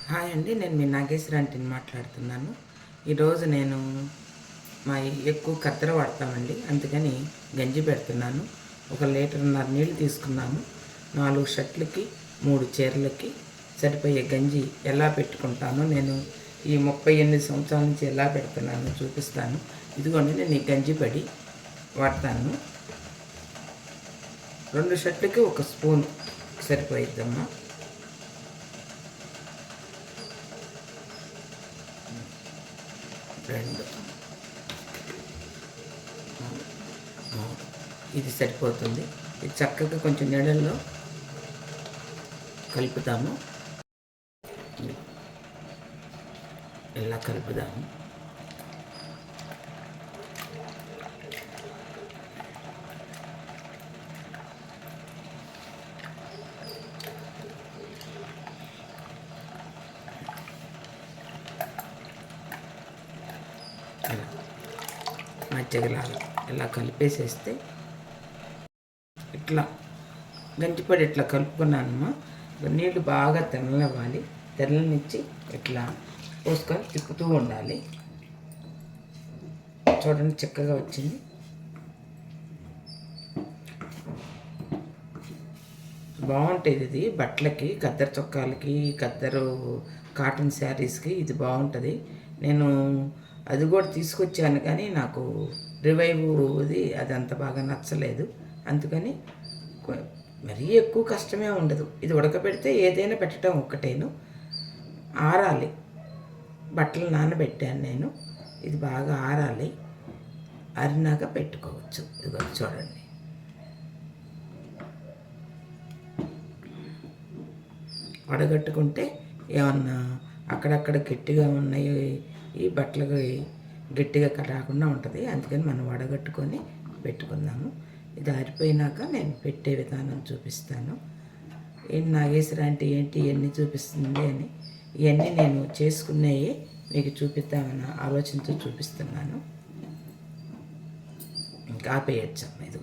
Hi అండి, నేను మీ నాగేశ్వర ఆంటీని మాట్లాడుతున్నాను. ఈరోజు నేను ఎక్కువ కత్తెర వాడతామండి, అందుకని గంజి పెడుతున్నాను. 1 లీటర్న్నర నీళ్ళు తీసుకున్నాను. 4 షర్ట్లకి 3 చీరలకి సరిపోయే గంజి ఎలా పెట్టుకుంటానో నేను ఈ 38 సంవత్సరాల నుంచి ఎలా పెడుతున్నానో చూపిస్తాను. ఇదిగోండి, నేను ఈ గంజి పడి వాడతాను. 2 షర్ట్లకి 1 స్పూన్ సరిపోయిద్దమ్మా. 2 ఇది సరిపోతుంది. ఇది చక్కగా కొంచెం నీళ్ళల్లో కలుపుతాము. ఇలా కలుపుదాము. మజ్జిగలాగా ఇలా కలిపేసేస్తే ఇట్లా గంజిపొడి ఇట్లా కలుపుకున్నానమ్మా. నీళ్ళు బాగా తెల్లనివ్వాలి. తెల్లనిచ్చి ఇట్లా పోసుకొని తిప్పుతూ ఉండాలి. చూడండి, చక్కగా వచ్చింది. బాగుంటుంది ఇది బట్టలకి, ఖద్దరు చొక్కాలకి, ఖద్దరు కాటన్ శారీస్కి ఇది బాగుంటుంది. నేను అది కూడా తీసుకొచ్చాను, కానీ నాకు రివైవ్ది అది అంత బాగా నచ్చలేదు. అందుకని మరీ ఎక్కువ కష్టమే ఉండదు. ఇది ఉడకబెడితే ఏదైనా పెట్టడం ఒక్కటేను. ఆరాలి. బట్టలు నానబెట్టాను నేను. ఇది బాగా ఆరాలి. ఆరినాక పెట్టుకోవచ్చు. ఇదిగో చూడండి. వడగట్టుకుంటే ఏమన్నా అక్కడక్కడ గట్టిగా ఉన్నాయి, ఈ బట్టలకి గట్టిగా రాకుండా ఉంటుంది. అందుకని మనం వడగట్టుకొని పెట్టుకుందాము. ఇది ఆరిపోయినాక నేను పెట్టే విధానం చూపిస్తాను. ఏంటి నాగేశ్వర అంటే ఏంటి ఇవన్నీ చూపిస్తుంది అని, ఇవన్నీ నేను చేసుకునేవి మీకు చూపిద్దామన్న ఆలోచనతో చూపిస్తున్నాను. ఇంకా ఆపేయచ్చు. ఇది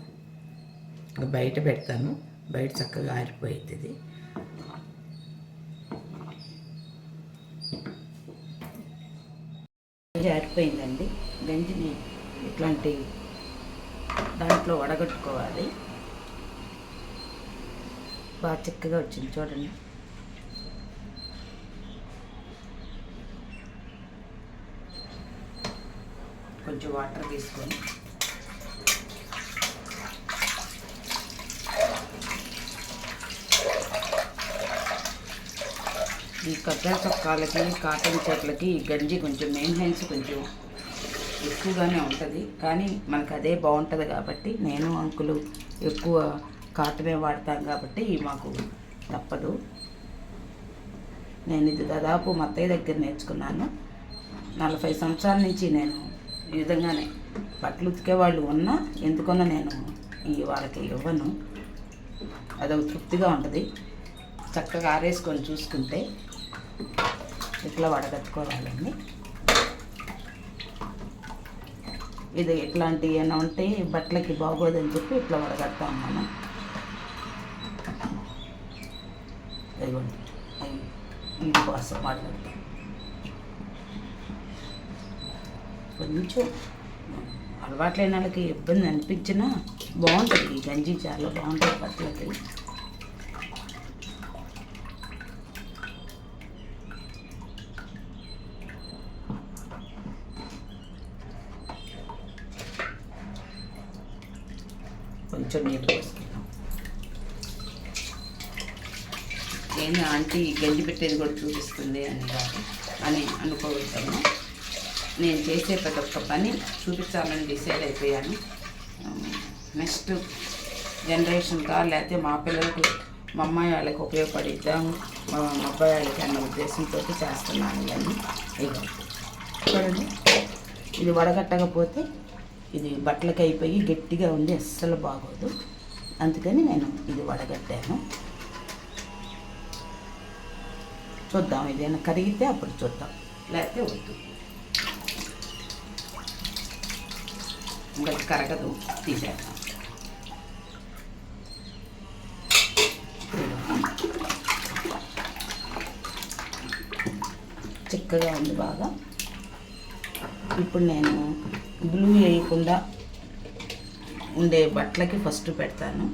ఇంకా బయట పెడతాను. బయట చక్కగా ఆరిపోయింది. ఇది ఆరిపోయిందండి. గంజిని ఇట్లాంటి దాంట్లో వడగట్టుకోవాలి. బాగా చక్కగా వచ్చింది చూడండి. కొంచెం వాటర్ తీసుకొని ఈ కద్దరు చొక్కాలకి, కాటన్ చీరలకి ఈ గంజి కొంచెం మెయింటెనెన్స్ కొంచెం ఎక్కువగానే ఉంటుంది. కానీ మనకు అదే బాగుంటుంది కాబట్టి నేను అంకులు ఎక్కువ కాటనే వాడతాం కాబట్టి మాకు తప్పదు. నేను ఇది దాదాపు మా అత్తయ్య దగ్గర నేర్చుకున్నాను. 40 సంవత్సరాల నుంచి నేను ఈ విధంగానే బట్టలు ఉతికే వాళ్ళు ఉన్నా ఎందుకన్నా నేను వాళ్ళకి ఇవ్వను. అదొక తృప్తిగా ఉంటుంది. చక్కగా ఆరేసుకొని చూసుకుంటే ఇట్లా వడగట్టుకోవాలండి. ఇది ఇట్లాంటివి ఏమైనా ఉంటే బట్టలకి బాగోదని చెప్పి ఇట్లా వడగడతాం మనం. ఇదిగోండి, ఇది కోసం వడగడతాం. కొంచెం అలవాట్లైన వాళ్ళకి ఇబ్బంది అనిపించినా బాగుంటుంది. ఈ గంజి చాలా బాగుంటుంది బట్టలకి. కొంచెం నీళ్ళు పోసుకున్నాం. నేను ఆంటీ గంజి పెట్టేది కూడా చూపిస్తుంది అని అనుకోవచ్చాను. నేను చేసే ప్రతి ఒక్క పని చూపించాలని డిసైడ్ అయిపోయాను. నెక్స్ట్ జనరేషన్గా లేకపోతే మా పిల్లలకు, మా అమ్మాయి వాళ్ళకి ఉపయోగపడిద్దాం, మా అబ్బాయి వాళ్ళకి అన్న ఉద్దేశంతో చేస్తున్నాను. ఇవన్నీ చూడండి. ఇది వడగట్టకపోతే ఇది బట్టలకి అయిపోయి గట్టిగా ఉంది, అస్సలు బాగోదు. అందుకని నేను ఇది వడగట్టాను. చూద్దాం, ఇదేనా కరిగితే అప్పుడు చూద్దాం, లేకపోతే వద్దు. ఇంకా కరగదు, తీసేద్దాం. చిక్కగా ఉంది బాగా. ఇప్పుడు నేను గ్లూ వేయకుండా ఉండే బట్టలకి ఫస్ట్ పెడతాను.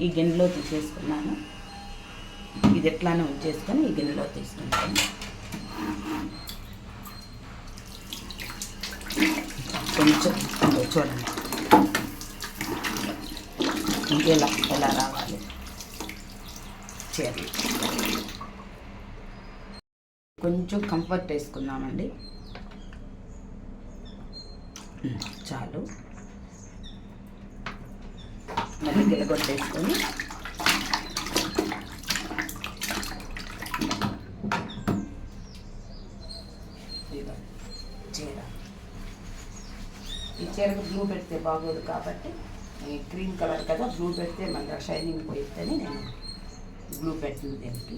ఈ గిన్నెలో తీసేసుకున్నాను. ఇది ఎట్లానే ఉంచేసుకొని ఈ గిన్నెలో తీసుకుంటాను. కొంచెం చూడండి ఎలా రావాలి చీరలు. కొంచెం కంఫర్ట్ వేసుకుందామండి, చాలు. మళ్ళీ గిలగొట్టేసుకొని చీర, ఈ చీరకు బ్లూ పెడితే బాగోదు కాబట్టి క్రీమ్ కలర్ కదా, బ్లూ పెడితే మళ్ళీ షైనింగ్ పోయిద్దని నేను బ్లూ పెట్టింది దీనికి.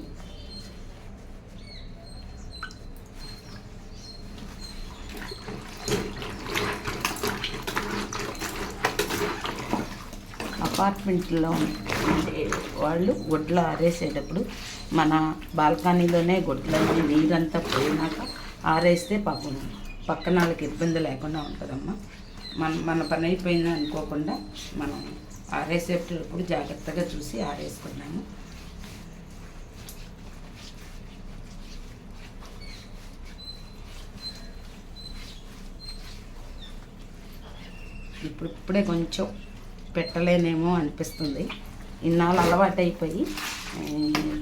అపార్ట్మెంట్లో ఉండే వాళ్ళు గొడ్లు ఆరేసేటప్పుడు మన బాల్కనీలోనే గొడ్లన్నీ నీరంతా పోయినాక ఆరేస్తే పాపం పక్కన వాళ్ళకి ఇబ్బంది లేకుండా ఉంటుందమ్మా. మన పని అయిపోయింది అనుకోకుండా మనం ఆరేసేటప్పుడు జాగ్రత్తగా చూసి ఆరేసుకున్నాము. ఇప్పుడే కొంచెం పెట్టలేనేమో అనిపిస్తుంది. ఇన్నాళ్ళు అలవాటు అయిపోయి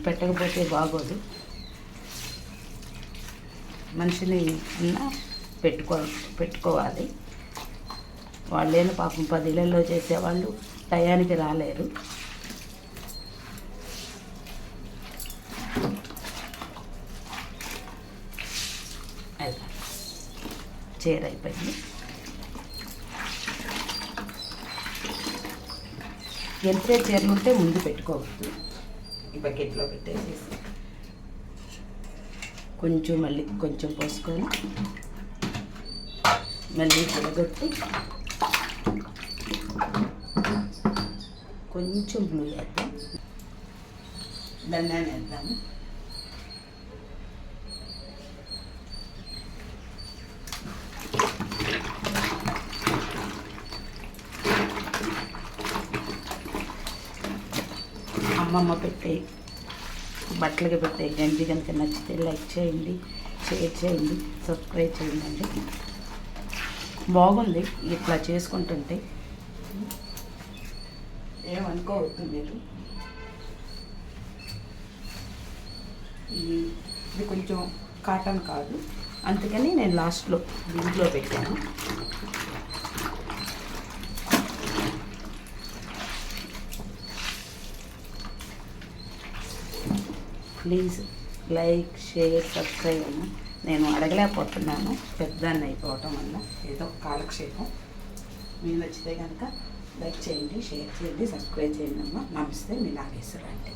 పెట్టకపోతే బాగోదు. మనిషిని అన్నా పెట్టుకోవాలి. వాళ్ళేమో పాపం 10 ఇళ్లలో చేసేవాళ్ళు టయానికి రాలేరు. చీర అయిపోయింది. ఎంతే చీరలు ఉంటే ముందు పెట్టుకోవద్దు. ఈ బకెట్లో పెట్టేసేసి కొంచెం మళ్ళీ కొంచెం పోసుకొని మళ్ళీ పొడగొట్టి కొంచెం బ్లూ వేద్దాం, దండాన్ని వేద్దాము. అమ్మమ్మ పెట్టే బట్టలకి పెట్టే గంజి కనుక నచ్చితే లైక్ చేయండి, షేర్ చేయండి, సబ్స్క్రైబ్ చేయండి. బాగుంది ఇట్లా చేసుకుంటుంటే, ఏమనుకోవద్దు మీరు. ఇది కొంచెం కాటన్ కాదు, అందుకని నేను లాస్ట్లో దీంట్లో పెట్టాను. ప్లీజ్ లైక్, షేర్, సబ్స్క్రైబ్ అన్న. నేను అడగలేకపోతున్నాను పెద్దదాన్ని అయిపోవటం వల్ల, ఏదో కాలక్షేపం. మీకు నచ్చితే కనుక లైక్ చేయండి, షేర్ చేయండి, సబ్స్క్రైబ్ చేయండి అమ్మ. నమస్తే, మీ నాగేశ్వర అంటే.